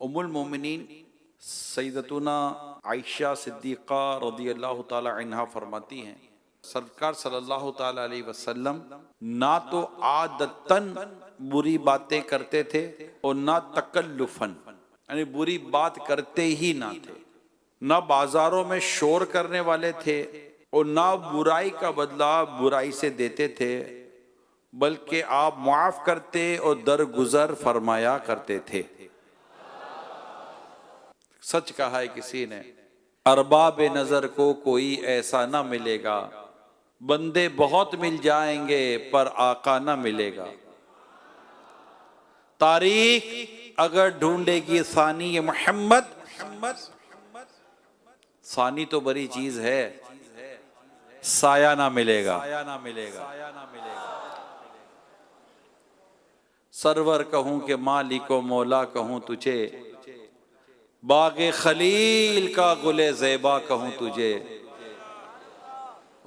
उम्मुल मोमिनीन सैयदतुना आयशा सिद्दीक़ा रज़ियल्लाहु ताला अन्हा फरमाती हैं, सरकार सल्लल्लाहु ताला अलैहि वसल्लम ना तो आदतन बुरी बातें करते थे और ना तकल्लुफन, यानी बुरी बात करते ही ना थे। ना बाजारों में शोर करने वाले थे और ना बुराई का बदला बुराई से देते थे, बल्कि आप माफ करते और दरगुजर फरमाया करते थे। सच कहा है किसी ने, अरबाब नजर को कोई ऐसा ना मिलेगा, बंदे बहुत मिल जाएंगे पर आका ना मिलेगा। तारीख अगर ढूंढेगी सानी ये मोहम्मद, सानी तो बड़ी चीज है, साया ना मिलेगा। सरवर कहूं के मालिको मौला कहूं तुझे, बागे खलील का गुले ज़ेबा कहूं तुझे,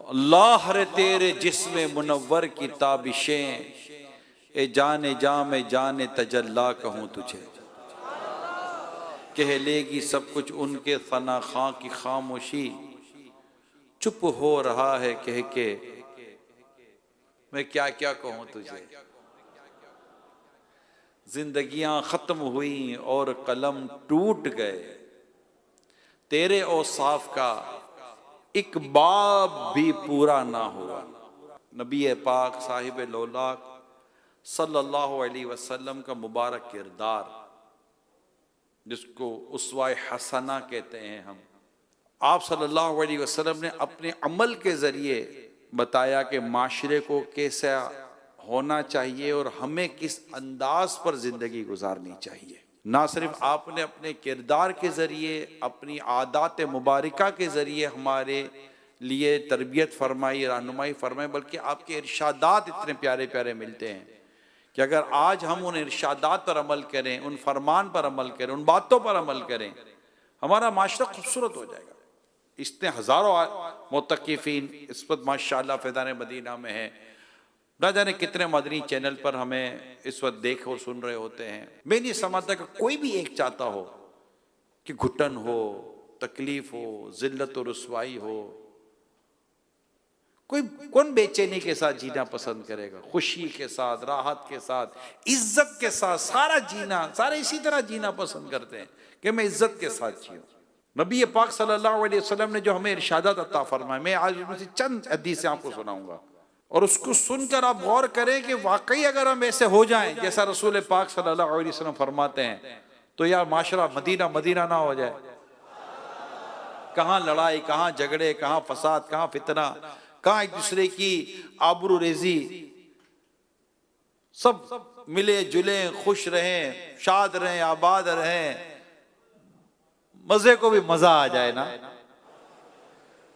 अल्लाह रे तेरे जिस्म मुनव्वर की ताबिशें, ए जाने जामे जाने तजल्ला कहूं तुझे। कह लेगी सब कुछ उनके फना खां की खामोशी, चुप हो रहा है कह के मैं क्या क्या कहूं तुझे। जिंदगियां खत्म हुई और कलम टूट गए, तेरे औसाफ का एक बाब भी पूरा ना हुआ। नबी पाक साहिब लौलाक सल्लल्लाहु अलैहि वसल्लम का मुबारक किरदार, जिसको उसवाए हसना कहते हैं हम, आप सल्लल्लाहु अलैहि वसल्लम ने अपने अमल के जरिए बताया कि माशरे को कैसा होना चाहिए और हमें किस अंदाज पर जिंदगी गुजारनी चाहिए। ना सिर्फ आपने अपने किरदार के जरिए, अपनी आदात मुबारका के जरिए हमारे लिए तरबियत फरमाई, रहनुमाई फरमाई, बल्कि आपके इरशादात इतने प्यारे प्यारे मिलते हैं कि अगर आज हम उन इरशादात पर अमल करें, उन फरमान पर अमल करें, उन बातों पर अमल करें, हमारा माशरा खूबसूरत हो जाएगा। इतने हजारों मुतक़िफ़ीन इस वक्त माशाअल्लाह फ़ैज़ान मदीना में है, ना जाने कितने मदनी चैनल पर हमें इस वक्त देख और सुन रहे होते हैं। मैं नहीं समझता कि कोई भी एक चाहता हो कि घुटन हो, तकलीफ हो, जिल्लत और रुसवाई हो। कौन बेचैनी के साथ जीना पसंद करेगा? खुशी के साथ, राहत के साथ, इज्जत के साथ सारा जीना, सारे इसी तरह जीना पसंद करते हैं कि मैं इज्जत के साथ जीऊं। नबी पाक सल्लल्लाहु अलैहि वसल्लम ने जो हमें इरशादात अता फरमाए, मैं आज उनमें से चंद हदीसें आपको सुनाऊंगा और उसको सुनकर आप गौर करें कि वाकई अगर हम ऐसे हो जाएं जैसा रसूल पाक सल्लल्लाहु अलैहि वसल्लम फरमाते हैं, तो यार माशरा मदीना मदीना ना हो जाए। कहाँ लड़ाई, कहाँ झगड़े, कहाँ फसाद, कहाँ फितना, कहाँ एक दूसरे की आबरू रेजी। सब मिले जुले, खुश रहें, शाद रहें, आबाद रहें, मजे को भी मजा आ जाए ना।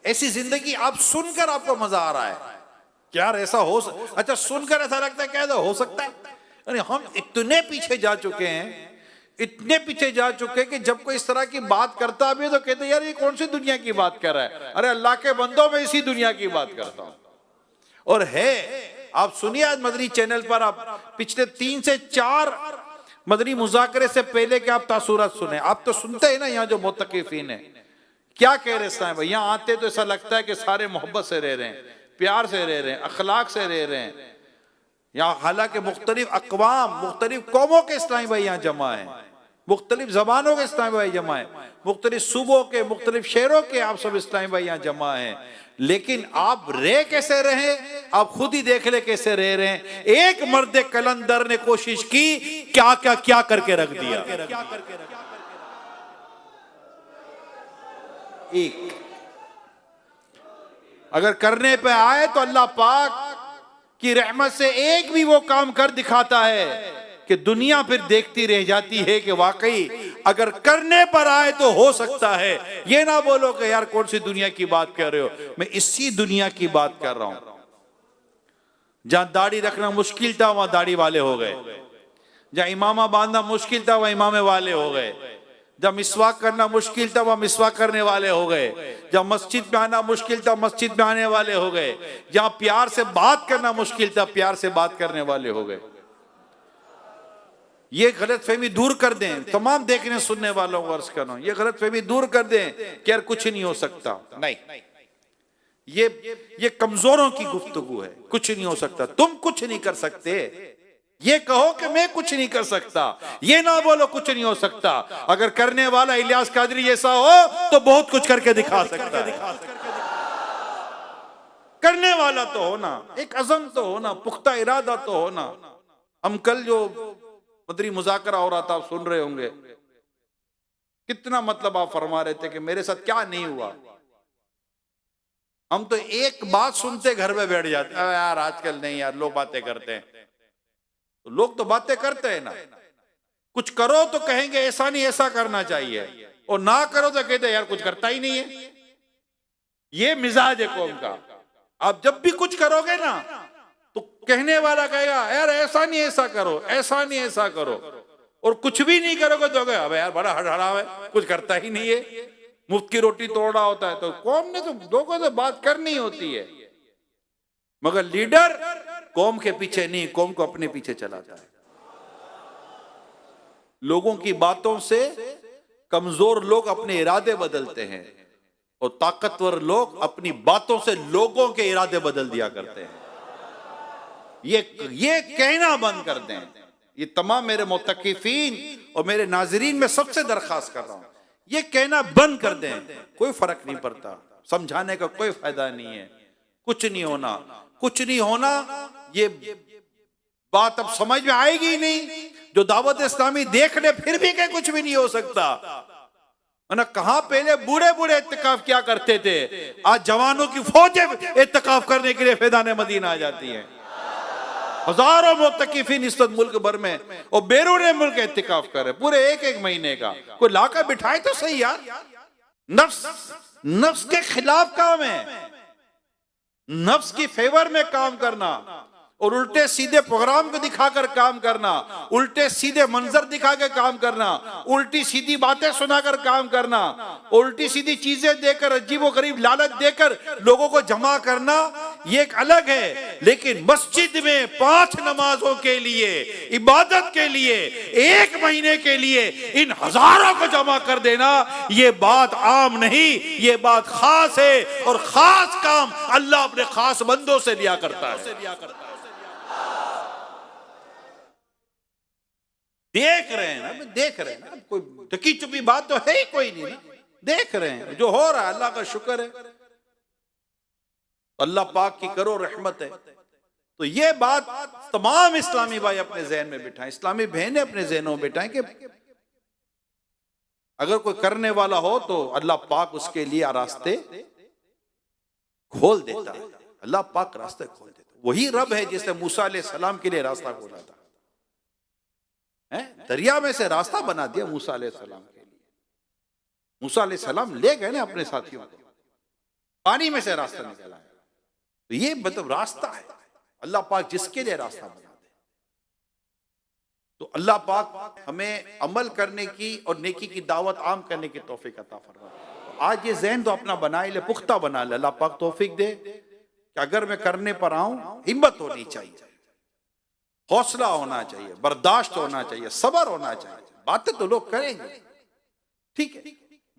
ऐसी जिंदगी आप सुनकर आपको मजा आ रहा है क्या? यार ऐसा हो अच्छा सुनकर ऐसा लगता है क्या ऐसा हो सकता है? यानी हम इतने पीछे जा चुके हैं, इतने पीछे जा चुके हैं कि जब कोई इस तरह की बात करता भी है तो कहते यार ये कौन सी दुनिया की बात कर रहा है? अरे अल्लाह के बंदों में इसी दुनिया की बात करता हूं। और है, आप सुनिए आज मदनी चैनल पर, आप पिछले 3 से 4 मदनी मुज़ाकरे से पहले के आप तासुरात सुने। आप तो सुनते हैं ना यहाँ जो मुतक़िफ़ीन है क्या कह रहे हैं भाई। यहाँ आते तो ऐसा लगता है कि सारे मोहब्बत से रह रहे हैं, प्यार से रह रहे हैं, अखलाक से रह रहे हैं। यहाँ हालांकि मुख्तलिफ अक़वाम, मुख्तलिफ कौमों के इस्लामी भाई यहाँ जमा है, मुख्तलिफ जबानों के इस्लामी भाई जमा है, मुख्तलिफ सूबों के, मुख्तलिफ शहरों के आप सब इस्लामी भाई यहाँ जमा है। लेकिन आप रह कैसे रहे, आप खुद ही देख ले कैसे रह रहे हैं। एक मर्द कलंदर ने कोशिश की, क्या क्या क्या करके रख दिया। एक अगर करने पे आए तो अल्लाह पाक की रहमत से एक भी वो काम कर दिखाता है कि दुनिया फिर देखती रह जाती है कि वाकई अगर करने पर आए तो हो सकता है। ये ना बोलो कि यार कौन सी दुनिया की बात कर रहे हो, मैं इसी दुनिया की बात कर रहा हूं। जहां दाढ़ी रखना मुश्किल था वहां दाढ़ी वाले हो गए, जहां इमामा बांधना मुश्किल था वहां इमामे वाले हो गए, जब मिसवाक करना मुश्किल था वह मिसवाक करने वाले हो गए, जब मस्जिद में आना मुश्किल था मस्जिद में आने वाले हो गए, जहां प्यार से बात करना मुश्किल था प्यार से बात करने वाले हो गए। ये गलतफहमी दूर कर दें, तमाम देखने सुनने वालों को अर्ज कर रहा हूं, ये गलतफहमी दूर कर दें कि यार कुछ नहीं हो सकता। नहीं, ये कमजोरों की गुफ्तगू है। कुछ नहीं हो सकता, तुम कुछ नहीं कर सकते। ये कहो कि मैं कुछ नहीं कर सकता, ये ना बोलो कुछ नहीं हो सकता। अगर करने वाला इलियास कादरी जैसा हो तो बहुत कुछ करके दिखा सकता है। करने वाला तो होना, एक अज़म तो होना, पुख्ता इरादा तो होना। हम कल जो मदरी मुज़ाकरा हो रहा था, आप सुन रहे होंगे, कितना मतलब आप फरमा रहे थे कि मेरे साथ क्या नहीं हुआ। हम तो एक बात सुनते घर में बैठ जाते, यार आजकल नहीं यार, लोग बातें करते हैं। तो लोग तो बातें करते हैं ना, कुछ करो तो कहेंगे ऐसा नहीं ऐसा करना चाहिए, और ना करो तो कहते यार कुछ करता ही नहीं है। ये मिजाज है कौम का। आप जब भी कुछ करोगे ना तो कहने वाला कहेगा यार ऐसा नहीं ऐसा करो, ऐसा नहीं ऐसा करो, और कुछ भी नहीं करोगे तो कहेगा अब यार बड़ा हड़हड़ा है, कुछ करता ही नहीं है, मुफ्त की रोटी तोड़ रहा होता है। तो कौम ने तो लोगों से बात करनी होती है, मगर लीडर कौम के पीछे नहीं, कौम को अपने पीछे चलाता है। लोगों की बातों से कमजोर लोग अपने इरादे बदलते हैं, और ताकतवर लोग अपनी बातों से लोगों के इरादे बदल दिया करते हैं। ये कहना बंद कर दें। ये तमाम मेरे मुत्तकीफीन और मेरे नाजरीन में सबसे दरखास्त कर रहा हूं, ये कहना बंद कर दें। कोई फर्क नहीं पड़ता, समझाने का कोई फायदा नहीं है। कुछ नहीं होना, कुछ नहीं होना, ये बात अब समझ में आएगी ही नहीं। जो दावत इस्लामी देख ले फिर भी कहीं कुछ भी नहीं हो सकता। ना कहां पहले बूढ़े बूढ़े इत्तिकाफ क्या करते थे, आज जवानों की फौजें इत्तिकाफ करने के लिए फैदान मदीना आ जाती हैं। हजारों मुत्तकीफीन इस वक्त मुल्क भर में और बैरून मुल्क इत्तिकाफ कर रहे पूरे एक महीने का। कोई लाकर बिठाए तो सही यार। नफ्स के खिलाफ काम है, नफ्स की फेवर में काम करना, और उल्टे सीधे प्रोग्राम को दिखाकर काम करना, उल्टे सीधे मंजर दिखा के काम करना, उल्टी सीधी बातें सुनाकर काम करना, उल्टी सीधी चीजें देकर, अजीबो गरीब लालच देकर लोगों को जमा करना, ये एक अलग है। लेकिन मस्जिद में 5 नमाजों के लिए, इबादत के लिए, 1 महीने के लिए इन हजारों को जमा कर देना, ये बात आम नहीं, ये बात खास है। और खास काम अल्लाह अपने खास बंदों से लिया करता है। देख रहे हैं ना, देख रहे हैं ना, कोई ढकी चुपी बात तो है ही कोई नहीं ना। देख रहे हैं जो हो रहा है, अल्लाह का शुक्र है, अल्लाह पाक की करो रहमत है। तो ये बात तमाम इस्लामी भाई अपने जहन में बिठाएं, इस्लामी बहनें अपने जहनों में बिठाएं कि अगर कोई करने वाला हो तो अल्लाह पाक उसके लिए रास्ते खोल देता है। अल्लाह पाक रास्ते खोल देता है। वही रब है जिसने मूसा अलैहि सलाम के लिए रास्ता खोला था, दरिया में से रास्ता बना दिया मूसा अलैहि सलाम के लिए। मूसा अलैहि सलाम ले गए ना अपने साथियों को, पानी में से रास्ता निकला है। तो ये मतलब रास्ता है, अल्लाह पाक जिसके लिए रास्ता बना दे। तो अल्लाह पाक हमें अमल करने की और नेकी की दावत आम करने की तौफीक अता फरमाए। आज ये ज़हन तो अपना बनाए ले, पुख्ता बना ले। अल्लाह पाक तौफीक दे कि अगर मैं करने पर आऊं, हिम्मत होनी चाहिए, हौसला होना चाहिए, बर्दाश्त होना चाहिए, सब्र होना चाहिए। बातें तो लोग करेंगे, ठीक है,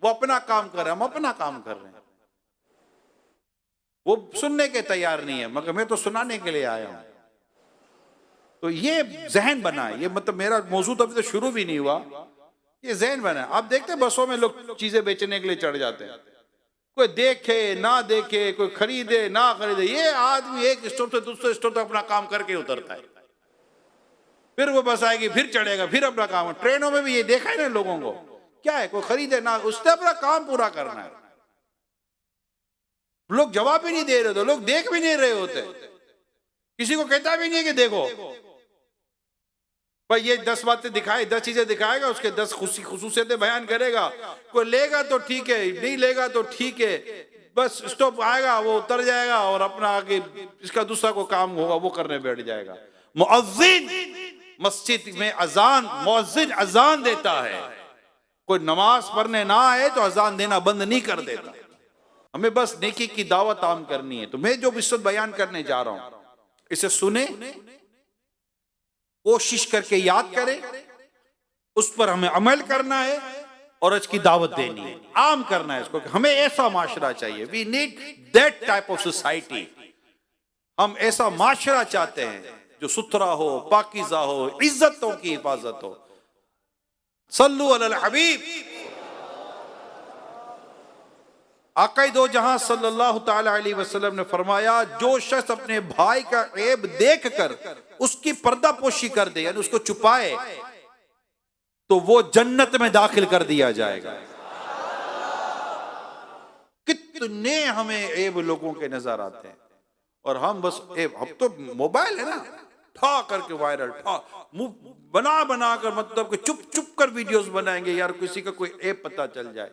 वो अपना काम कर रहे हैं, हम अपना काम कर रहे हैं, वो सुनने के तैयार नहीं है, मगर मैं तो सुनाने के लिए आया हूं। तो ये जहन बना, ये मतलब मेरा मौजूद अभी तो शुरू भी नहीं हुआ, ये जहन बना। आप देखते हैं बसों में लोग चीजें बेचने के लिए चढ़ जाते हैं, कोई देखे ना देखे, कोई खरीदे ना खरीदे, ये आदमी एक स्टोर से दूसरे स्टोर तक अपना काम करके उतरता है, फिर वो बस आएगी, फिर चढ़ेगा, फिर अपना काम। ट्रेनों में भी ये देखा है ना लोगों को, क्या है, कोई खरीदे ना, उसने अपना काम पूरा करना है। लोग जवाब भी नहीं दे रहे होते, लोग देख भी नहीं रहे होते, किसी को कहता भी नहीं है कि देखो भाई ये 10 बातें दिखाए, 10 चीजें दिखाएगा, उसके 10 खुसूसियतें बयान करेगा। कोई लेगा तो ठीक है, नहीं लेगा तो ठीक है, बस स्टॉप आएगा वो उतर जाएगा और अपना आगे इसका दूसरा को काम होगा वो करने बैठ जाएगा। मुअज्जिन मस्जिद में अजान, मुअज्जिन अजान देता है, कोई नमाज पढ़ने ना आए तो अजान देना बंद नहीं कर देता। हमें बस नेकी की दावत आम करनी है। तो मैं जो विस्तृत बयान करने जा रहा हूं, इसे सुने, कोशिश करके याद करें, उस पर हमें अमल करना है और इसकी दावत देनी है, आम करना है इसको। हमें ऐसा माशरा चाहिए, we need that type of society. हम ऐसा माशरा चाहते हैं जो सुथरा हो, पाकीज़ा हो, इज्जतों की हिफाजत हो। सल्लु अलल हबीब। आक़ाए दो जहां सल्लल्लाहु ताला अलैहि वसल्लम ने फरमाया, जो शख्स अपने भाई का ऐब देखकर उसकी पर्दापोशी कर दे, यानी उसको छुपाए, तो वो जन्नत में दाखिल कर दिया जाएगा। कितने हमें ऐब लोगों के नजर आते हैं और हम बस ऐब, अब तो मोबाइल है ना, ठा करके वायरल, ठा मुंह बना बना कर, मतलब कि चुप चुप कर वीडियोस बनाएंगे यार, किसी का कोई ऐब पता चल जाए।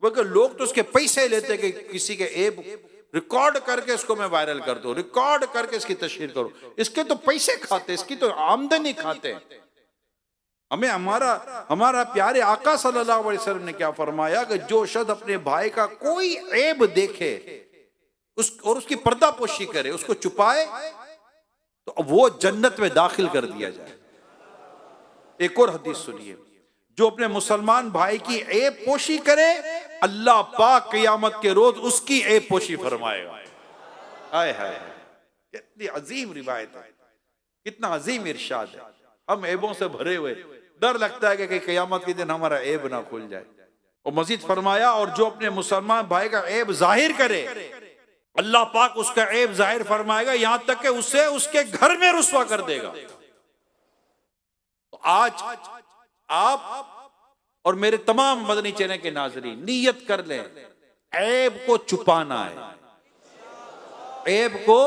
बल्कि लोग तो उसके पैसे लेते कि किसी के ऐब रिकॉर्ड करके इसको मैं वायरल कर दूं, रिकॉर्ड करके इसकी तशहीर करूं। इसके तो पैसे खाते, इसकी तो आमदनी खाते। हमें हमारा प्यारे आका सल्लल्लाहु अलैहि वसल्लम ने क्या फरमाया कि जो शख्स अपने भाई का कोई ऐब देखे और उसकी पर्दापोशी करे, उसको छुपाए, तो वो जन्नत में दाखिल कर दिया जाए। एक और हदीस सुनिए, जो अपने मुसलमान भाई की ऐब पोशी करे, अल्लाह पाक क़यामत के रोज उसकी ऐब पोशी फरमाएगा। हाय हाय, कितनी अजीम रिवायत है, कितना अजीम इरशाद है। हम ऐबों से भरे हुए, डर लगता है कि क़यामत के दिन हमारा ऐब ना खुल जाए। और मजीद फरमाया, और जो अपने मुसलमान भाई का ऐब जाहिर करे, अल्लाह पाक उसका ऐब जाहिर फरमाएगा, यहां तक कि उसे उसके घर में रुस्वा कर देगा। तो आज आप और मेरे तमाम मदनी चैनल के नाज़रीन नियत कर लें, ऐब को छुपाना है। ऐब को,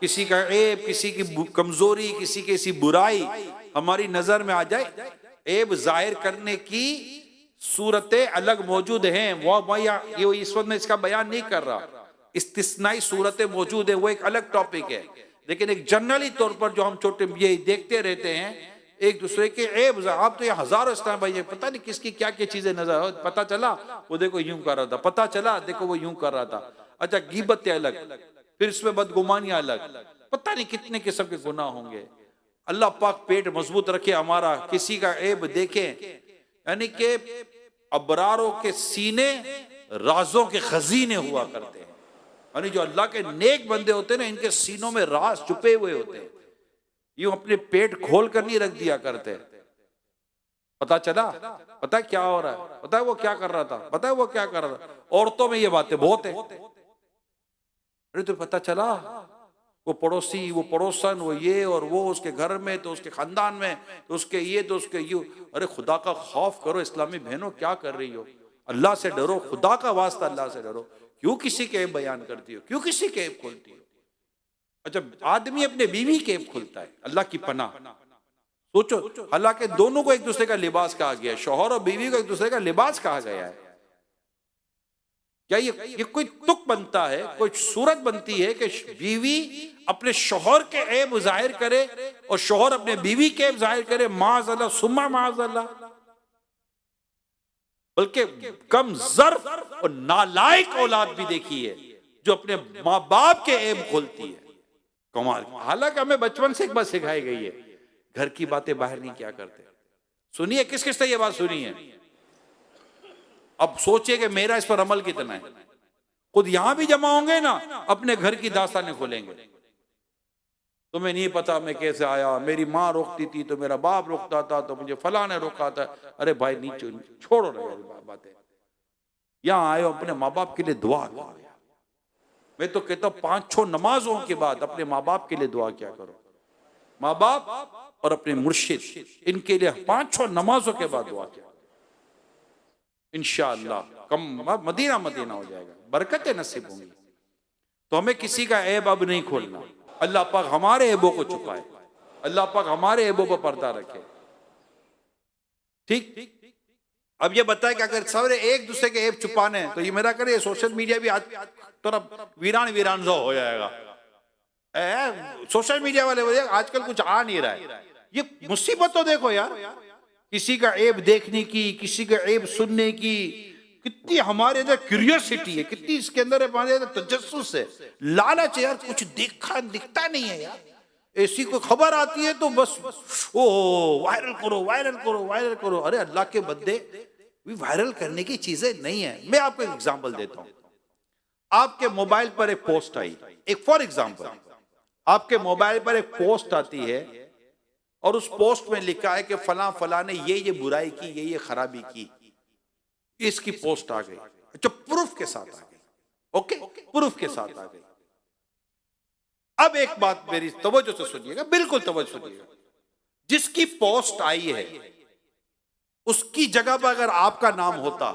किसी का ऐब, किसी की कमजोरी, किसी की ऐसी बुराई हमारी नजर में आ जाए, ऐब जाहिर करने की सूरतें अलग मौजूद हैं। वो ये इस वक्त मैं इसका बयान नहीं कर रहा, इस्तिस्नाई सूरतें मौजूद है, वो एक अलग टॉपिक है। लेकिन एक जनरली तौर पर जो हम छोटे ये देखते रहते हैं एक दूसरे के ऐब, आप तो ये हजारों इस्लाम भाई, पता नहीं किसकी क्या क्या चीजें नजर, पता चला वो देखो यूं कर रहा था, पता चला देखो वो यूं कर रहा था। अच्छा, गीबतें अलग, फिर इसमें बदगुमानियां अलग, पता नहीं कितने किस्म के गुनाह होंगे। अल्लाह पाक पेट मजबूत रखे हमारा, किसी का ऐब देखे, यानी कि अबरारों के सीने राजों के खजीने हुआ करते हैं। यानी जो अल्लाह के नेक बंदे होते हैं ना, इनके सीनों में राज छुपे हुए होते हैं, यूं अपने पेट खोल कर नहीं रख दिया करते। पता चला, पता है क्या हो रहा है, पता है वो क्या कर रहा था, पता है वो क्या कर रहा था। औरतों में ये बातें बहुत है। अरे तो पता चला वो पड़ोसी, वो पड़ोसन, वो ये और वो, उसके घर में तो उसके खानदान में तो उसके ये तो उसके यूं। अरे खुदा का खौफ करो इस्लामी बहनों, क्या कर रही हो? अल्लाह से डरो, खुदा का वास्ता अल्लाह से डरो। क्यों किसी के ऐब बयान करती हो, क्यों किसी के ऐब खोलती हो? अच्छा, आदमी अपने बीवी के ऐब खुलता है, अल्लाह की पनाह। सोचो, हालांकि दोनों को एक दूसरे का लिबास कहा गया है, शौहर और बीवी को एक दूसरे का लिबास कहा गया है। क्या ये कोई तुक बनता है, कोई सूरत बनती है कि बीवी अपने शौहर के ऐब जाहिर करे और शौहर अपने बीवी के ऐब जाहिर करे? माअज़ल्लाह सुम्मा माअज़ल्लाह। बल्कि कम ज़र्फ और नालायक औलाद भी देखी है जो अपने माँ बाप के ऐब खोलती है। कमाल। हालांकि हमें बचपन से एक बात सिखाई गई है, घर की बातें बाहर नहीं क्या करते। सुनिए, किस किस ने ये बात सुनी है? अब सोचिए कि मेरा इस पर अमल कितना है। खुद यहां भी जमा होंगे ना, अपने घर की दास्तानें खोलेंगे। तुम्हें नहीं पता मैं कैसे आया, मेरी माँ रोकती थी तो मेरा बाप रोकता था, तो मुझे फला ने रोका था। अरे भाई नीचे छोड़ो ना बातें, यहां आए अपने माँ बाप के लिए दुआ करो। मैं तो कहता हूं 5-6 नमाजों के बाद अपने माँ बाप के लिए दुआ क्या करो। माँ बाप और अपने मुर्शिद, इनके लिए 5-6 नमाजों के बाद दुआ क्या, इंशाअल्लाह कम मदीना हो जाएगा, बरकतें नसीब होंगी। तो हमें किसी का ऐब अब नहीं खोलना। अल्लाह पाक हमारे ऐबों को छुपाए, अल्लाह पाक हमारे ऐबों पर पर्दा रखे। ठीक। अब ये बताए कि अगर सारे एक दूसरे के ऐब छुपाने हैं तो ये मेरा करे, सोशल मीडिया भी आज तरफ वीरान सा हो जाएगा। सोशल मीडिया वाले आजकल कुछ आ नहीं रहा है। ये मुसीबत तो देखो यार, किसी का ऐब देखने की, किसी का ऐब सुनने की कितनी हमारे अंदर क्यूरियोसिटी है, कितनी इसके अंदर हमारे अंदर तजस्सुस है, लालच है यार। कुछ दिखता नहीं है यार, ऐसी कोई खबर आती है तो बस ओ वायरल करो वायरल करो वायरल करो। अरे अल्लाह के बंदे, वायरल करने की चीजें नहीं है। मैं आपको एक एग्जांपल देता हूं। आपके मोबाइल पर एक पोस्ट आई, एक फॉर एग्जांपल आपके मोबाइल पर एक पोस्ट आती है और उस पोस्ट में लिखा है कि फलां फलां ने ये बुराई की, ये खराबी की, इसकी पोस्ट आ गई। अच्छा, प्रूफ के साथ आ गई। ओके, प्रूफ के साथ आ गई। अब एक बात मेरी तवज्जो से सुनिएगा, बिल्कुल तवज्जो सुनिएगा। जिसकी पोस्ट आई है उसकी जगह पर अगर आपका नाम होता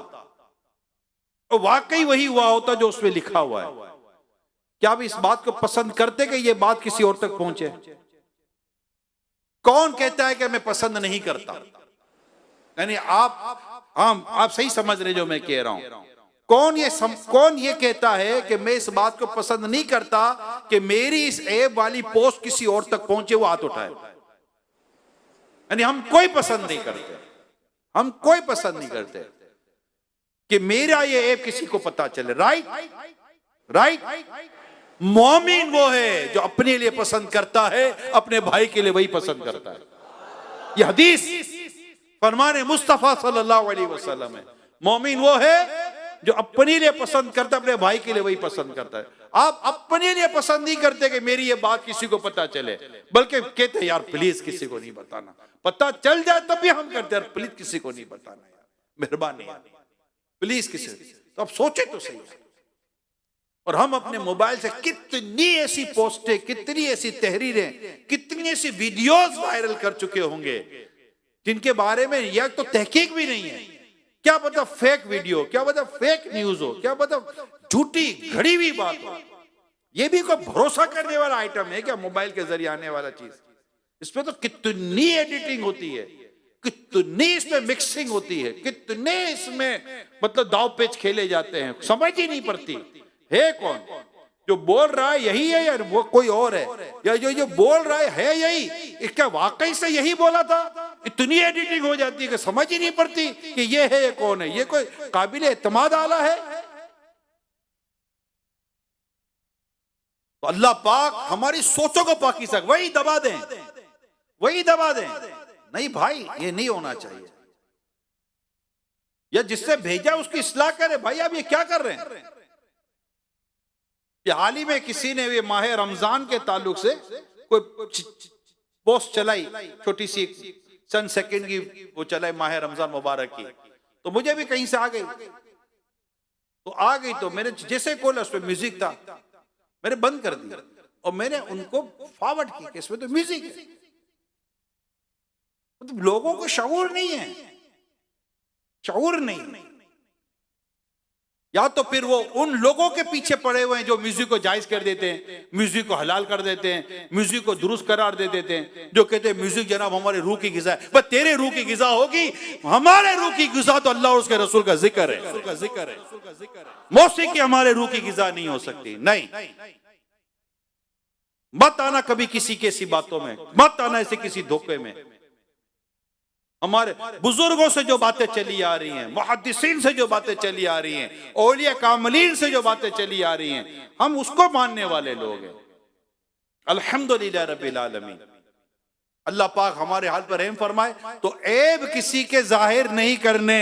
तो वाकई वही हुआ होता जो उसमें लिखा हुआ है। क्या आप इस बात को पसंद करते कि ये बात किसी और तक पहुंचे? कौन कहता है कि मैं पसंद नहीं करता? यानी आप सही समझ रहे जो मैं कह रहा हूं। कौन ये कहता है कि मैं इस बात को पसंद नहीं करता कि मेरी इस ऐब वाली पोस्ट किसी और तक पहुंचे? वो हाथ उठाए। यानी हम कोई पसंद नहीं करते, हम कोई पसंद नहीं करते कि मेरा ये ऐब किसी को पता चले। राइट। मोमिन वो है जो अपने लिए पसंद करता है, अपने भाई के लिए वही पसंद करता है। ये हदीस फरमाने मुस्तफा सल्लल्लाहु अलैहि वसल्लम है। मोमिन वो है जो अपने लिए पसंद करता है, अपने भाई के लिए वही पसंद करता है। आप अपने लिए पसंद नहीं करते कि मेरी ये बात किसी को पता चले, बल्कि कहते हैं यार प्लीज किसी को नहीं बताना। पता चल जाए तब भी हम करते हैं प्लीज किसी को नहीं बताना यार, मेहरबानी प्लीज किसी। तो आप सोचे तो सही। और हम अपने मोबाइल से कितनी ऐसी पोस्टें, कितनी ऐसी तहरीरें, कितनी ऐसी वीडियोस वायरल कर चुके होंगे जिनके बारे में या तो तहकीक भी नहीं है। क्या पता फेक वीडियो, क्या पता फेक न्यूज हो, क्या पता झूठी घड़ी हुई बात हो। ये भी कोई भरोसा करने वाला आइटम है क्या? मोबाइल के जरिए आने वाला चीज, इसमें तो कितनी एडिटिंग होती है, कितनी इसमें मिक्सिंग होती है, कितने इसमें मतलब दाव पेच खेले जाते हैं, समझ ही नहीं पड़ती है कौन जो बोल रहा है यही है या वो कोई और है, या जो बोल रहा है यही, क्या वाकई से यही बोला था? इतनी एडिटिंग हो जाती है कि समझ ही नहीं पड़ती कि ये है ये कौन है, ये कोई काबिल एतमाद आला है। तो अल्लाह पाक हमारी सोचों को पाकीज़ा वही दबा दें, वही दबा दें। नहीं भाई, ये नहीं होना चाहिए। या जिससे भेजा उसकी इस्लाह करे। भाई आप ये क्या कर रहे हैं? हाल ही में किसी ने ये माह रमजान के ताल्लुक से कोई पोस्ट चलाई, छोटी सी चंद सेकंड की वो चलाई माह रमजान मुबारक की, तो मुझे भी कहीं से आ गई। तो मैंने जैसे खोला उस पर म्यूजिक था, मैंने बंद कर दिया और मैंने उनको फॉरवर्ड की कि इसमें तो म्यूजिक है। मतलब लोगों को शऊर नहीं है, शऊर नहीं। या तो फिर वो उन लोगों के पीछे पड़े हुए हैं जो म्यूजिक को जायज कर देते हैं, म्यूजिक को हलाल कर देते हैं, म्यूजिक को दुरुस्त करार दे देते हैं, जो कहते हैं म्यूजिक जनाब हमारे रूह की गिज़ा है। बस तेरे रूह की गिज़ा होगी, हमारे रूह की गिज़ा तो अल्लाह और उसके रसूल का जिक्र है। मौसीकी हमारे रूह की गिज़ा नहीं हो सकती। नहीं, मत आना कभी किसी की ऐसी बातों में, मत आना ऐसे किसी धोखे में। हमारे बुजुर्गों से जो बातें चली आ रही हैं, मुहद्दिसीन से जो बातें चली आ रही हैं, औलिया कामिलीन से जो बातें चली आ रही हैं, हम उसको मानने वाले लोग हैं। अल्हम्दुलिल्लाह रब्बिल आलमीन। अल्लाह पाक हमारे हाल पर रहम फरमाए। तो ऐब किसी के जाहिर नहीं करने,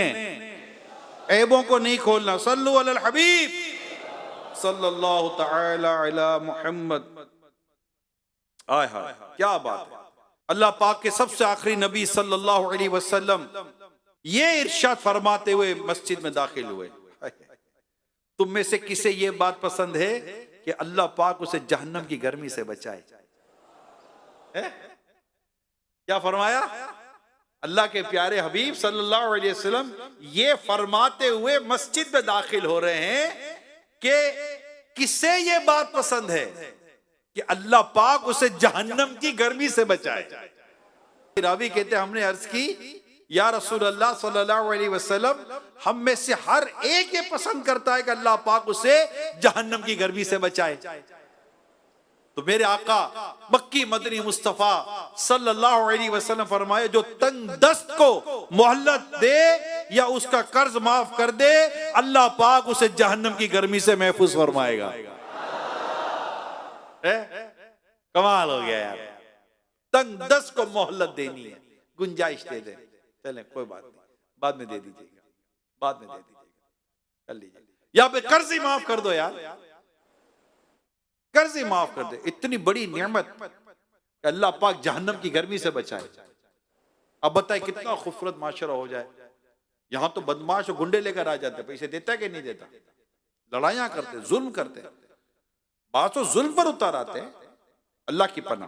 ऐबों को नहीं खोलना। सल्लु अलल हबीब सल्लल्लाहु तआला अला मुहम्मद। आय हाय, क्या बात है। अल्लाह पाक के सबसे आखिरी नबी सल्लल्लाहु अलैहि वसल्लम ये इरशाद फरमाते हुए मस्जिद में दाखिल हुए, तुम में से किसे ये बात पसंद है कि अल्लाह पाक उसे जहन्नम की गर्मी से बचाए? क्या फरमाया? अल्लाह के प्यारे हबीब सल्लल्लाहु अलैहि वसल्लम ये फरमाते हुए मस्जिद में दाखिल हो रहे हैं कि किसे ये बात पसंद है कि अल्लाह पाक उसे जहन्नम की गर्मी से बचाए। रावी कहते हमने अर्ज की, या रसूल अल्लाह सल्लल्लाहु अलैहि वसल्लम, हम में से हर एक ये पसंद करता है कि अल्लाह पाक उसे जहन्नम की गर्मी से बचाए। तो मेरे आका मक्की मदनी मुस्तफा सल्लल्लाहु अलैहि वसल्लम फरमाए, जो तंग दस्त को मोहल्लत दे या उसका कर्ज माफ कर दे, अल्लाह पाक उसे जहन्नम की गर्मी से महफूज फरमाएगा। कमाल हो गया यार। तंग दस्त को मोहलत देनी है, गुंजाइश दे दे, चले कोई बात नहीं, बाद में दे दीजिएगा, बाद में दे दीजिएगा, कर लीजिए, या पे कर्ज ही माफ कर दो यार, कर्ज ही माफ कर दे। इतनी बड़ी नियामत, अल्लाह पाक जहन्नम की गर्मी से बचाए। अब बताए कितना खूबसूरत माशरा हो जाए। यहां तो बदमाश और गुंडे लेकर आ जाते, पैसे देता कि नहीं देता, लड़ाइयां करते, जुल्म करते, बात तो जुल्म पर उतार आते हैं। अल्लाह की पनाह।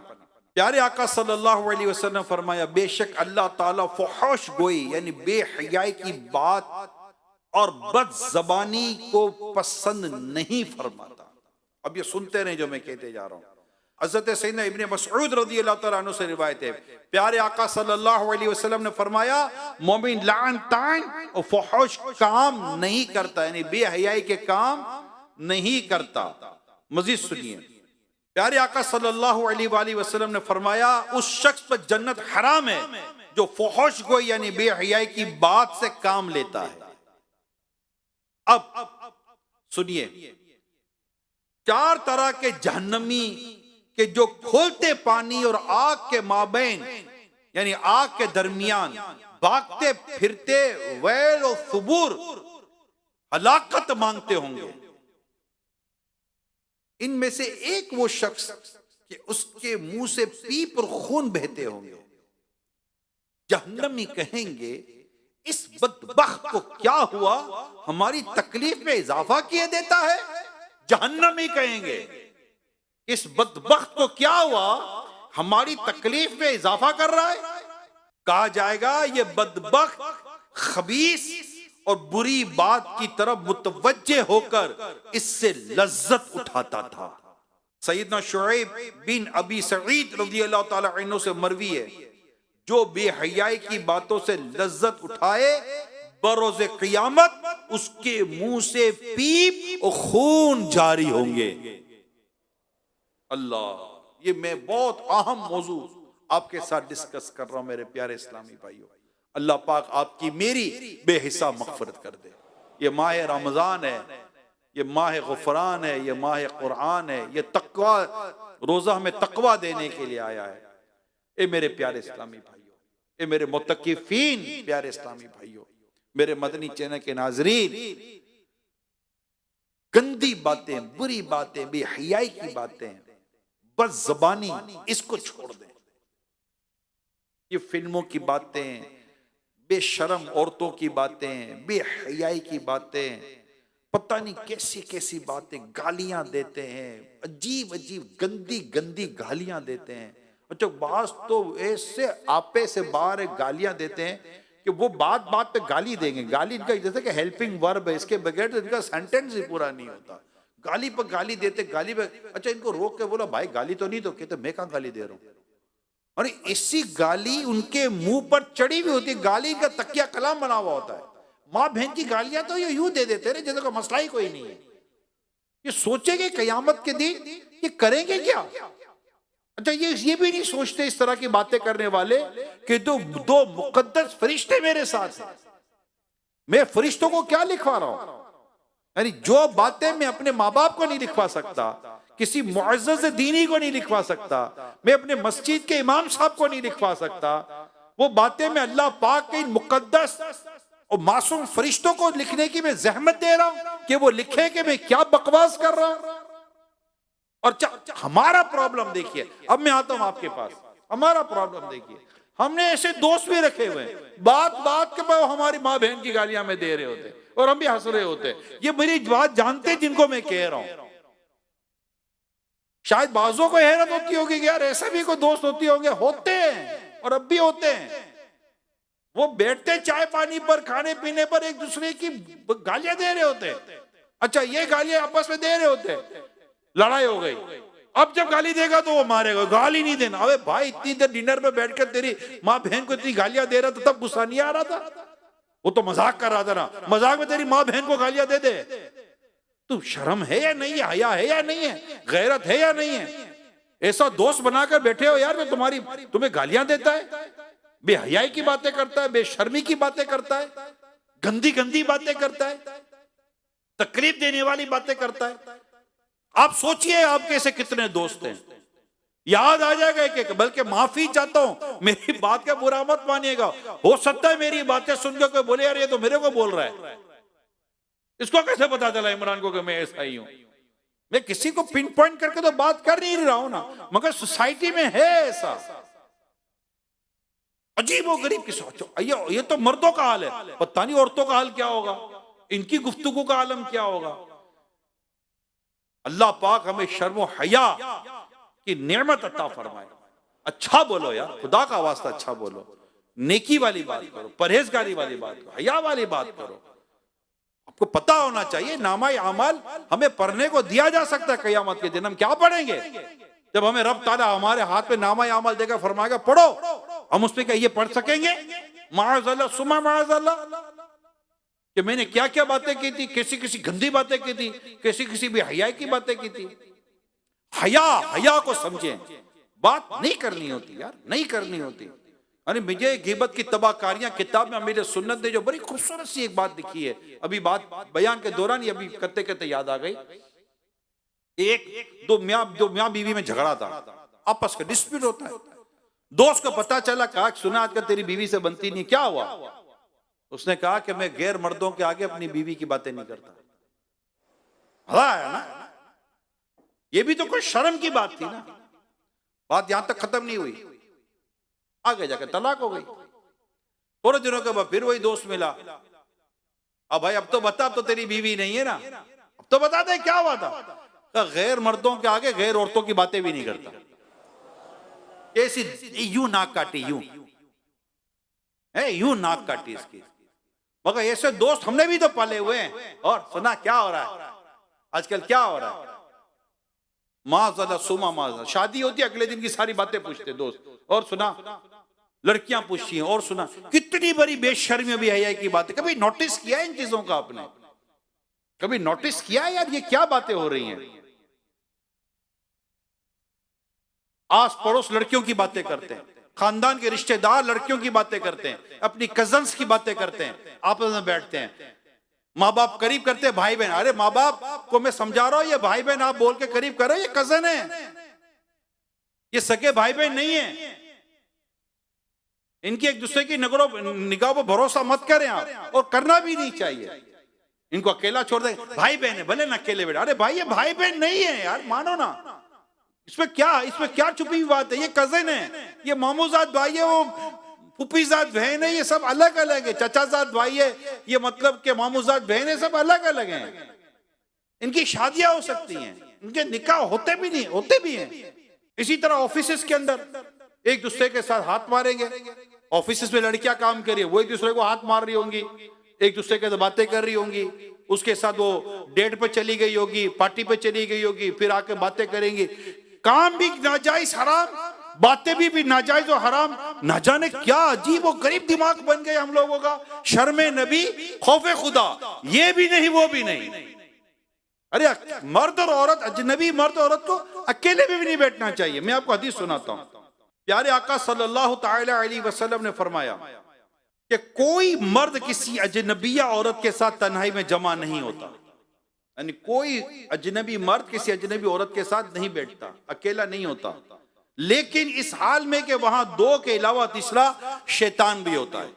प्यारे आका सल्लल्लाहु अलैहि वसल्लम फरमाया, बेशक अल्लाह ताला फुहश गोई यानी बेहयाई की बात और बद जबानी को पसंद नहीं फरमाता। अब ये सुनते रहे जो मैं कहते जा रहा हूं। हज़रत सैयदना इब्ने मसऊद रज़ियल्लाहु तआला अन्हु से रिवायत है, प्यारे आका सल्लल्लाहु अलैहि वसल्लम ने फरमाया, मोमिन लान तान और फुहश काम नहीं करता, यानी बेहयाई के काम नहीं करता। मजीद सुनिए, प्यारे आका सल्लल्लाहु अलैहि वसल्लम ने फरमाया, उस शख्स पर जन्नत हराम है जो फुहश को यानी बेहयाई की बात से काम लेता है। अब सुनिए, चार तरह के जहन्नमी के जो खोलते पानी और आग के माबैन यानी आग के दरमियान भागते फिरते वैल और सुबूर हलाकत मांगते होंगे। इनमें से एक वो शख्स कि उसके मुंह से पीप और खून बहते होंगे। जहन्नमी कहेंगे, इस बदबख्त को क्या हुआ, हमारी तकलीफ में इजाफा किए देता है। जहन्नमी कहेंगे, इस बदबख्त को क्या हुआ, हमारी तकलीफ में इजाफा कर रहा है। कहा जाएगा, ये बदबख्त खबीस और बुरी बात की तरफ मुतवज्जे होकर इससे लज्जत उठाता था। सैयदना शुएब बिन अबी सईद रज़ियल्लाहु ताला अन्हु से मरवी है, जो बेहयाई की बातों से लज्जत उठाए, बरोज़े क़ियामत उसके मुंह से पीप और खून जारी होंगे। अल्लाह, ये मैं बहुत अहम मौजू आपके साथ डिस्कस कर रहा हूं मेरे प्यारे इस्लामी भाइयों। अल्लाह पाक आपकी मेरी बेहिसाब मग़फ़िरत कर दे। ये माह रमज़ान है, ये माह गुफ़रान है, ये माह कुरान है, ये तक़वा, रोज़ा हमें तक़वा देने के लिए आया है। ए मेरे प्यारे इस्लामी भाइयों, ए मेरे मुत्तक़िफ़ीन प्यारे इस्लामी भाइयों, मेरे मदनी चैनल के नाज़रीन, गंदी बातें, बुरी बातें, बेहयाई की बातें, बस ज़बानी, इसको छोड़ दें। ये फिल्मों की बातें, बेशरम औरतों की बातें, बेहयाई की बातें, पता नहीं कैसी कैसी बातें, गालियां देते हैं, अजीब अजीब गंदी गंदी गालियां देते हैं। अच्छा, बास तो ऐसे आपे से बाहर गालियां देते हैं कि वो बात बात पे गाली देंगे। गाली इनका जैसे कि हेल्पिंग वर्ब है, इसके बगैर तो इनका सेंटेंस ही पूरा नहीं होता। गाली पर गाली देते, गाली पे। अच्छा, इनको रोक के बोला, भाई गाली तो नहीं, तो कहते मैं कहां गाली दे रहा हूं। और ऐसी गाली उनके मुंह पर चढ़ी हुई होती है। गाली का तकिया कलाम बना हुआ होता है। माँ बहन की गालियां तो ये यूं दे देते रहे जैसे कोई मसला ही कोई नहीं है। ये सोचेंगे कयामत के दिन ये करेंगे क्या। अच्छा, ये भी नहीं सोचते इस तरह की बातें करने वाले कि दो मुकद्दस फरिश्ते मेरे साथ हैं, मैं फरिश्तों को क्या लिखवा रहा हूं। यानी जो बातें मैं अपने माँ बाप को नहीं लिखवा सकता, किसी मुअज़्ज़ज़ दीनी को नहीं लिखवा सकता, मैं अपने मस्जिद के इमाम साहब को नहीं लिखवा सकता, वो बातें मैं अल्लाह पाक के इन मुकद्दस और मासूम फरिश्तों को लिखने की मैं जहमत दे रहा हूं कि वो लिखे कि मैं क्या बकवास कर रहा हूं। और हमारा प्रॉब्लम देखिए, अब मैं आता हूं आपके पास, हमारा प्रॉब्लम देखिए, हमने ऐसे दोस्त भी रखे हुए हैं, बात बात के बाद हमारी माँ बहन की गालियां में दे रहे होते और हम भी हंस रहे होते। ये मेरी बात जानते जिनको मैं कह रहा हूं। शायद बाजों को हैरत होती होगी कि यार ऐसे भी कोई दोस्त होती होंगे, होते हैं और अब भी होते हैं। वो बैठते चाय पानी पर, खाने पीने पर एक दूसरे की गालियां दे रहे होते। अच्छा, ये गालियां आपस में दे रहे होते, लड़ाई हो गई, अब जब गाली देगा तो वो मारेगा, गाली नहीं देना। अबे भाई, इतनी देर डिनर में बैठकर तेरी माँ बहन को इतनी गालियां दे रहा था, तब गुस्सा नहीं आ रहा था? वो तो मजाक कर रहा था ना, मजाक में तेरी माँ बहन को गालियां दे दे। तू शर्म है या नहीं है, हया है या नहीं है, गैरत है या नहीं है? ऐसा दोस्त बनाकर बैठे हो यार, मैं तुम्हें गालियां देता है, बेहयाई की बातें करता है, बेशर्मी की बातें करता है, गंदी गंदी बातें करता है, तकलीफ देने वाली बातें करता है। आप सोचिए आपके ऐसे कितने दोस्त हैं याद आ जाएगा एक एक, बल्कि माफी चाहता हूं, मेरी बात का बुरा मत मानिएगा। हो सकता है मेरी बातें सुनकर कोई बोले यार ये तो मेरे को बोल रहा है, इसको कैसे पता चला इमरान को कि मैं ऐसा ही हूं। मैं किसी को पिन पॉइंट करके तो बात कर नहीं रहा हूं ना, मगर सोसाइटी में है ऐसा अजीब और गरीब की सोच। ये तो मर्दों का हाल है, पता नहीं औरतों का हाल क्या होगा, इनकी गुफ्तगू का आलम क्या होगा। अल्लाह पाक हमें शर्म और हया की नेमत अता फरमाए। अच्छा बोलो यार, खुदा का वास्ता अच्छा बोलो, नेकी वाली बात करो, परहेजगारी वाली बात करो, हया वाली बात करो। आपको पता होना चाहिए नामाए अमाल हमें पढ़ने को दिया जा सकता है कयामत के दिन। हम क्या पढ़ेंगे जब हमें रब ताला हमारे हाथ में नामाए अमाल देकर फरमाएगा पढ़ो, हम उस पर क्या ये पढ़ सकेंगे? माअज़ल्लाह सुमा माअज़ल्लाह कि मैंने क्या क्या बातें की थी, कैसी किसी गंदी बातें की थी, कैसी किसी भी हया की बातें की थी। हया को समझें, बात नहीं करनी होती यार, नहीं करनी होती। अरे मुझे गिबत की तबाहकारियां किताब में मेरे सुन्नत ने जो बड़ी खूबसूरत सी एक बात लिखी है, अभी बात बयान के दौरान ही अभी करते करते याद आ गई। दो मियाँ बीवी में झगड़ा था, आपस का डिस्प्यूट होता है। दोस्त को पता चला, कहा सुना आजकल तेरी बीवी से बनती नहीं, क्या हुआ? उसने कहा कि मैं गैर मर्दों के आगे अपनी बीवी की बातें नहीं करता। मजा आया ना? ये भी तो कोई शर्म की बात थी ना। बात यहां तक खत्म नहीं हुई, आगे जाकर तलाक हो गई। थोड़े दिनों के बाद फिर वही दोस्त मिला, अब भाई अब तो बता, अब तो तेरी बीवी नहीं है ना, अब तो बता दे क्या हुआ था। गैर मर्दों के आगे गैर औरतों की बातें भी नहीं करता। ऐसी यूं नाक काटी, यूं नाक काटी इसकी। मगर ऐसे दोस्त हमने भी तो पाले हुए हैं। और सुना क्या हो रहा है आजकल, क्या हो रहा है? माज़ल्लाह सुमा माज़ल्लाह, शादी होती है अगले दिन की सारी बातें पूछते दोस्त। और सुना लड़कियां पूछती हैं, और सुना कितनी बड़ी बेशर्मी भी है की बात है। कभी नोटिस किया इन चीजों का आपने? कभी नोटिस किया यार ये क्या बातें हो रही हैं? आस पड़ोस लड़कियों की बातें करते हैं, खानदान के रिश्तेदार लड़कियों की बातें करते हैं, अपनी कजन्स की बातें करते हैं, आपस में बैठते हैं। माँ बाप करीब करते हैं, भाई बहन, अरे माँ बाप को मैं समझा रहा हूं ये भाई बहन आप बोल के करीब करो, ये कजन है, ये सगे भाई बहन नहीं है। इनकी एक दूसरे की निगाह पर भरोसा मत करें आप, और करना भी नहीं चाहिए। इनको अकेला छोड़ दें, भाई बहन है भले ना अकेले बैठे, अरे भाई ये भाई बहन नहीं है यार, मानो ना। इसमें क्या छुपी हुई बात है? ये कजन है, ये मामूजाद भाई है, वो फूफीजाद बहन है, ये सब अलग अलग है। चचाजाद भाई है, ये मतलब के मामूजाद बहन है, सब अलग अलग हैं। इनकी शादियां हो सकती हैं, इनके निकाह होते भी हैं। इसी तरह ऑफिस के अंदर एक दूसरे के साथ हाथ मारेंगे। ऑफिस में लड़कियां काम कर रही है, वो एक दूसरे को हाथ मार रही होंगी, एक दूसरे के साथ बातें कर रही होंगी, उसके साथ वो डेट पे चली गई होगी, पार्टी पे चली गई होगी, फिर आके बातें करेंगी। काम भी नाजायज हराम, बातें भी नाजायज और हराम। ना जाने क्या अजीब और गरीब दिमाग बन गए हम लोगों का। शर्मे नबी, खौफे खुदा, ये भी नहीं वो भी नहीं। अरे मर्द और औरत, अजनबी मर्द और औरत को अकेले भी नहीं बैठना चाहिए। मैं आपको हदीस सुनाता हूं। प्यारे आका सल्लल्लाहु तआला अलैहि वसल्लम ने फरमाया कि कोई मर्द किसी अजनबिया औरत के साथ तन्हाई में जमा नहीं होता, यानी कोई अजनबी मर्द किसी अजनबी औरत के साथ नहीं बैठता, अकेला नहीं होता। लेकिन इस हाल में कि वहां दो के अलावा तीसरा शैतान भी होता है।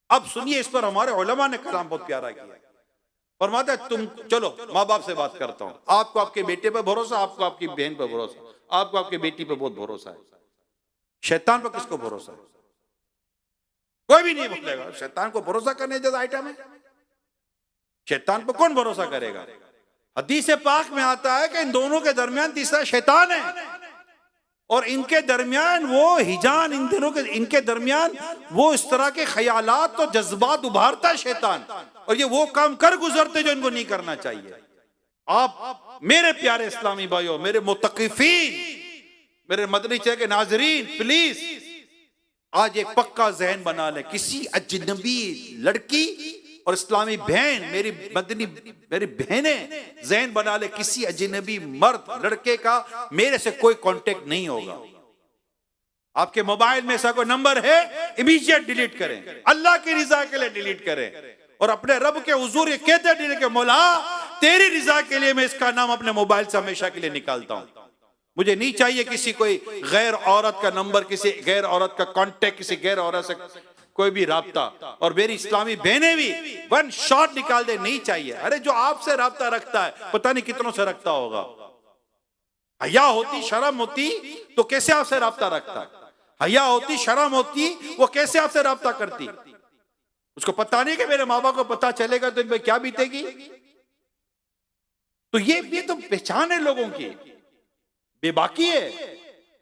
अब सुनिए, इस पर हमारे उलमा ने कलाम बहुत प्यारा किया। फरमाता है तुम चलो माँ बाप से बात करता हूं, आपको आपके बेटे पर भरोसा, आपको आपकी बहन पर भरोसा, आपको आपकी बेटी पर बहुत भरोसा है। शैतान पर किसको भरोसा है? कोई भी नहीं बोलेगा। शैतान को भरोसा करने जैसा आइटम है? शैतान पर कौन भरोसा करेगा? हदीस पाक में आता है कि इन दोनों के दरमियान तीसरा शैतान है, और इनके दरमियान वो हिजान, इन दोनों के इनके दरमियान वो इस तरह के ख्यालात और जज्बात उभारता है शैतान, और ये वो काम कर गुजरते जो इनको नहीं करना चाहिए। आप मेरे प्यारे इस्लामी भाइयों, मेरे मुतक़िफ़ीन, मेरे मदनी चैनल के नाज़रीन, प्लीज आज एक पक्का जहन बना ले। किसी अजनबी लड़की और इस्लामी बहन, मेरी बहनें, जहन बना ले, किसी अजनबी मर्द लड़के का मेरे से कोई कांटेक्ट नहीं होगा। आपके मोबाइल में ऐसा कोई नंबर है, इमीडिएट डिलीट करें, अल्लाह की रिजा के लिए डिलीट करें, और अपने रब के हुजूर ये कहते डिलीट के, मौला तेरी रिजा के लिए मैं इसका नाम अपने मोबाइल से हमेशा के लिए निकालता हूं। मुझे नहीं चाहिए किसी कोई गैर औरत का नंबर, किसी गैर औरत का कांटेक्ट, किसी गैर औरत से कोई भी राब्ता। और मेरी इस्लामी बहनें भी वन शॉट निकाल दे, नहीं चाहिए। अरे जो आपसे राब्ता रखता है पता नहीं कितनों से रखता होगा। हया होती, शर्म होती तो कैसे आपसे राब्ता रखता? हया होती, शर्म होती, वो कैसे आपसे राब्ता करती? उसको पता नहीं कि मेरे माँ बाप को पता चलेगा तो इन पे क्या बीतेगी। तो ये तो पहचान है लोगों की, बेबाकी है।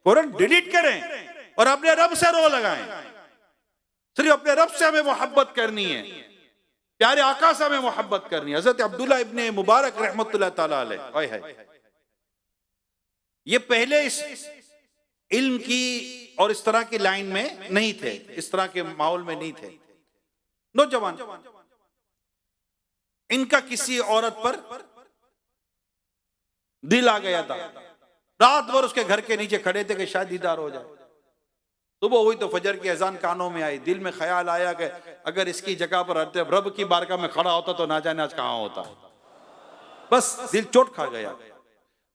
फौरन डिलीट करें और अपने रब से रो लगाएं। सिर्फ अपने रब से हमें मोहब्बत करनी है, प्यारे आका से हमें मोहब्बत करनी है। हजरत अब्दुल्ला इब्ने मुबारक रहमतुल्लाह ताला अलैह, ये पहले इस इल्म की और इस तरह की लाइन में नहीं थे, इस तरह के माहौल में नहीं थे। नौजवान, इनका किसी औरत पर दिल आ गया था। रात भर उसके घर के नीचे खड़े थे कि शायद दीदार हो जाए। सुबह हुई तो फजर की अजान कानों में आई। दिल में ख्याल आया कि अगर इसकी जगह पर रब की बारगाह में खड़ा होता तो ना जाने आज कहां होता। बस दिल चोट खा गया।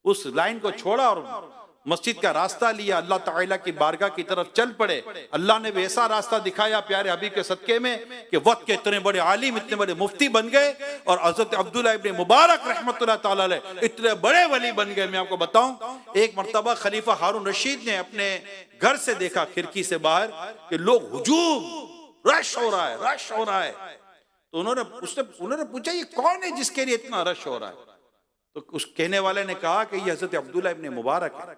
उस लाइन को छोड़ा और मस्जिद का रास्ता लिया, अल्लाह ताला की बारगाह की तरफ चल पड़े। अल्लाह ने भी ऐसा रास्ता दिखाया प्यारे हबीब के सदके में कि वक्त के इतने बड़े आलिम, इतने बड़े मुफ्ती बन गए और हजरत अब्दुल्ला इब्ने मुबारक रहमतुल्लाह ताला अलैह इतने बड़े वली बन गए। मैं आपको बताऊं, एक मर्तबा खलीफा हारून रशीद ने अपने घर से देखा खिड़की से बाहर कि लोग हुजूम, रश हो रहा है, रश हो रहा है। तो उन्होंने पूछा ये कौन है जिसके लिए इतना रश हो रहा है? तो उस कहने वाले ने कहा कि ये हजरत अब्दुल्ला इब्ने मुबारक है,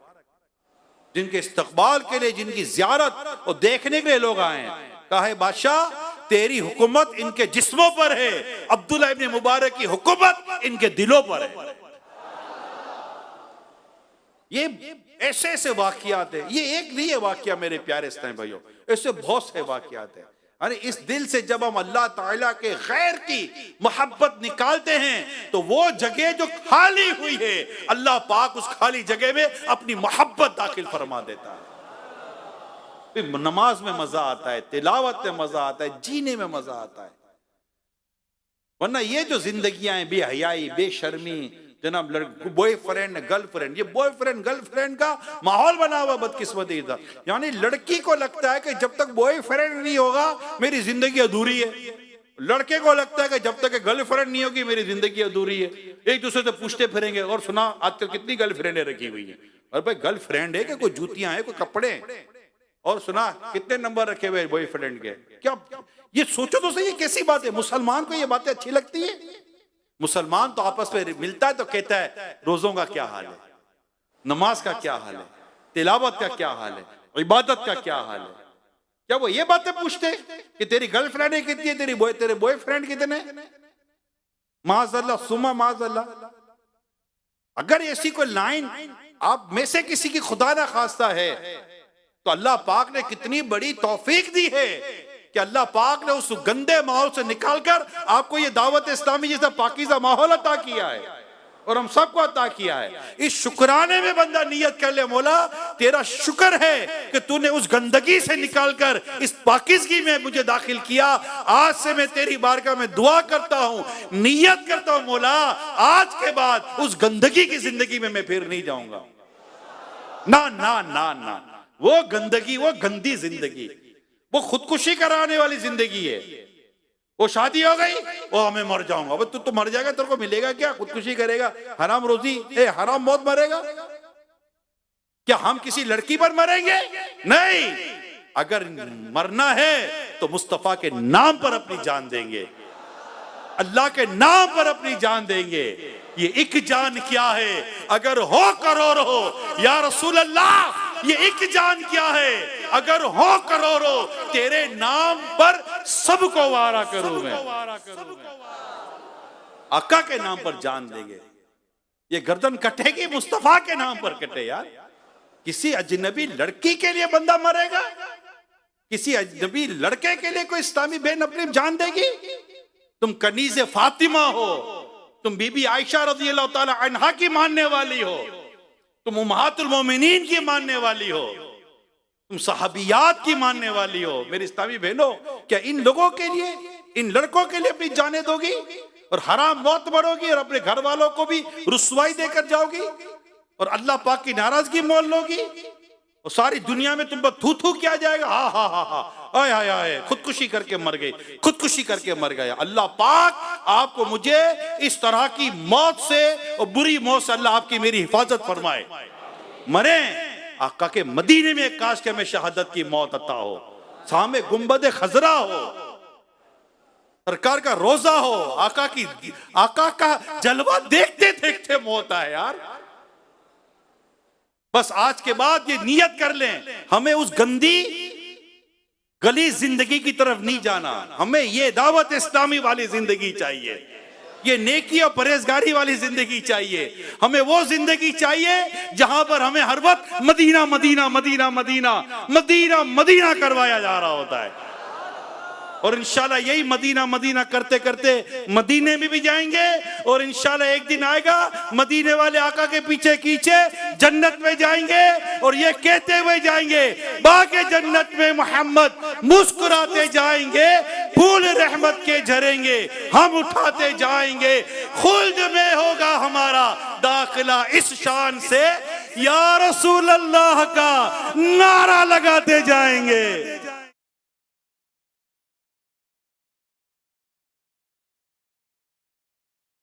जिनके इस्तकबाल के लिए, जिनकी ज़ियारत और देखने के लिए लोग आए हैं। कहा है बादशाह, तेरी हुकूमत इनके जिस्मों पर है, अब्दुल्ला इब्ने मुबारक की हुकूमत इनके दिलों पर है। ये ऐसे ऐसे वाकयात है, ये एक नहीं है वाकया मेरे प्यारे इस्लामी भाइयों, ऐसे बहुत से वाकयात है। अरे इस दिल से जब हम अल्लाह ताला के खैर की मोहब्बत निकालते हैं तो वो जगह जो खाली हुई है, अल्लाह पाक उस खाली जगह में अपनी मोहब्बत दाखिल फरमा देता है। फिर नमाज में मजा आता है, तिलावत में मजा आता है, जीने में मजा आता है। वरना ये जो जिंदगियां हैं, बेहयाई, बेशर्मी, जनाब बॉयफ्रेंड गर्लफ्रेंड, ये बॉयफ्रेंड गर्लफ्रेंड का माहौल बना हुआ बदकिस्मती था। यानी लड़की को लगता है कि जब तक बॉयफ्रेंड नहीं होगा मेरी जिंदगी अधूरी है, लड़के को लगता है कि जब तक गर्लफ्रेंड नहीं होगी मेरी जिंदगी अधूरी है। एक दूसरे से पूछते फिरेंगे, और सुना आजकल कितनी गर्लफ्रेंडें रखी हुई है? और भाई गर्लफ्रेंड है कि कोई जूतियां हैं, कोई कपड़े हैं? और सुना कितने नंबर रखे हुए बॉयफ्रेंड के? क्या ये सोचो तो सही, ये कैसी बात है? मुसलमान को ये बातें अच्छी लगती है? मुसलमान तो आपस में मिलता है तो कहता है रोजों का क्या हाल है, नमाज का क्या हाल है, तिलावत का क्या हाल है, इबादत का क्या हाल है? क्या वो ये बातें पूछते कि तेरी गर्लफ्रेंड कितनी है, तेरे बॉयफ्रेंड कितने? माज़अल्लाह सुमा माज़अल्लाह। अगर ऐसी कोई लाइन आप में से किसी की खुदा ना खास्ता है तो अल्लाह पाक ने कितनी बड़ी तौफीक दी है कि अल्लाह पाक ने उस गंदे माहौल से निकालकर आपको ये दावत इस्लामी जैसा पाकीज़ा माहौल अता किया है और हम सबको अता किया है। इस शुक्राने में बंदा नियत कर ले, मौला तेरा शुक्र है कि तूने उस गंदगी से निकालकर इस पाकीज़गी में मुझे दाखिल किया। आज से मैं तेरी बारगाह में दुआ करता हूँ, नियत करता हूँ मौला आज के बाद उस गंदगी की जिंदगी में मैं फिर नहीं जाऊंगा। ना ना ना ना, वो गंदगी, वो गंदी जिंदगी, वो खुदकुशी कराने वाली जिंदगी है। वो शादी हो गई, वो हमें मर जाऊंगा। अब तू तो मर जाएगा, तेरे को मिलेगा क्या? खुदकुशी करेगा, हराम रोजी, हराम मौत मरेगा क्या? हम किसी लड़की पर मरेंगे? नहीं, अगर मरना है तो मुस्तफा के नाम पर अपनी जान देंगे, अल्लाह के नाम पर अपनी जान देंगे। ये एक जान क्या है अगर हो करोड़ हो, या रसूल अल्लाह ये एक जान क्या है अगर हो करोड़ों, तेरे नाम पर सबको वारा करूं मैं, आका के नाम पर जान देंगे। ये गर्दन कटेगी मुस्तफा के नाम पर कटे। यार किसी अजनबी लड़की के लिए बंदा मरेगा? किसी अजनबी लड़के के लिए कोई इस्लामी बहन अपनी जान देगी? तुम कनीज़े फातिमा हो, तुम बीबी आयशा रज़ियल्लाहु ताला अन्हा की मानने वाली हो, तुम उम्महातुल मोमिनीन की मानने वाली हो, तुम सहाबियात की मानने वाली हो। मेरी इस्लामी बहनों, क्या इन लोगों के लिए, इन लड़कों के लिए अपनी जानें दोगी और हराम मौत मरोगी और अपने घर वालों को भी रुसवाई देकर जाओगी? और अल्लाह पाक की नाराजगी मोल लोगी और सारी दुनिया में तुम पर थू थू किया जाएगा। हा हा हा हा, आय हाय हाय, खुदकुशी करके मर गए, खुदकुशी करके मर गए। अल्लाह पाक आपको मुझे इस तरह की मौत से और बुरी मौत से अल्लाह आपकी मेरी हिफाजत फरमाए। मरे आका के मदीने में, काश के हमें शहादत की मौत अता हो, सामने गुंबद खजरा हो, सरकार का रोजा हो, आका का जलवा देखते देखते मौत आए यार। बस आज के बाद ये नियत कर लें, हमें उस गंदी गली जिंदगी की तरफ नहीं जाना। हमें ये दावत इस्लामी वाली जिंदगी चाहिए, ये नेकी और परहेजगारी वाली जिंदगी चाहिए। हमें वो जिंदगी चाहिए जहां पर हमें हर वक्त Medina Medina Medina Medina Medina Medina करवाया जा रहा होता है। और इंशाल्लाह यही मदीना मदीना करते करते मदीने में भी जाएंगे और इंशाल्लाह एक दिन आएगा मदीने वाले आका के पीछे पीछे जन्नत में जाएंगे और ये कहते हुए जाएंगे, बागे जन्नत में मोहम्मद मुस्कुराते जाएंगे, फूल रहमत के झरेंगे, हम उठाते जाएंगे, खुल्द में होगा हमारा दाखिला इस शान से, या रसूल अल्लाह का नारा लगाते जाएंगे।